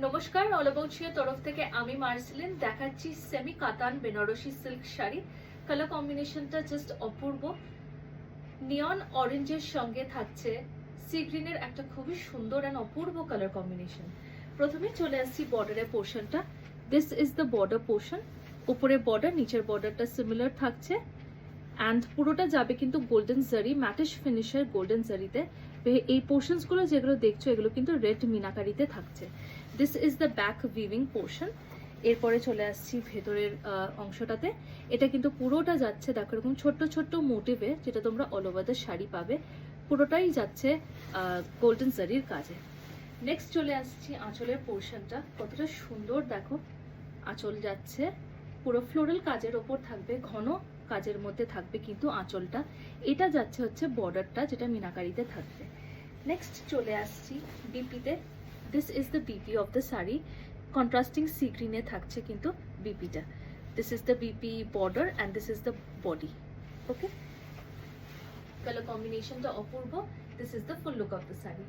নমস্কার, all about শিয়ার তরফ থেকে আমি মার্সেলিন দেখাচ্ছি সেমি কাতান বেনারসি সিল্ক শাড়ি। কালার কম্বিনেশনটা জাস্ট অপূর্ব। নিয়ন অরেঞ্জের সঙ্গে থাকছে সি গ্রিনের একটা খুবই সুন্দর অ্যান্ড অপূর্ব কালার কম্বিনেশন। প্রথমে চলে আসছি বর্ডারের পোর্শনটা। This is the border portion. উপরে বর্ডার, নিচের বর্ডারটা সিমিলার থাকছে অ্যান্ড পুরোটা যাবে কিন্তু গোল্ডেন জারি, ম্যাটিশ ফিনিশের গোল্ডেন জারিতে। এই পোর্শনসগুলো যেগুলো দেখছো এগুলো কিন্তু রেড মিনাকারিতে থাকছে। This is the back weaving portion. এরপরে চলে আসছি ভেতরের অংশটাতে। এটা কিন্তু পুরোটা যাচ্ছে দেখো এরকম ছোট্ট ছোট্ট মোটিভে, যেটা তোমরা অল ওভার দ্য শাড়ি পাবে। পুরোটাই যাচ্ছে গোল্ডেন জারির কাজে। নেক্সট চলে আসছি আঁচলের পোর্শনটা। কতটা সুন্দর দেখো, আঁচল যাচ্ছে পুরো ফ্লোরাল কাজের ওপর থাকবে, ঘন কাজের মধ্যে থাকবে কিন্তু আঁচলটা। এটা যাচ্ছে হচ্ছে বর্ডারটা, যেটা মিনাকারিতে থাকবে। নেক্সট চলে আসছি বিপিতে। This is the BP of the sari. Contrasting sea গ্রিনে থাকছে কিন্তু বিপিটা। This is the BP border and this is the body. Okay, colour কম্বিনেশনটা অপূর্ব। This is the full look of the sari.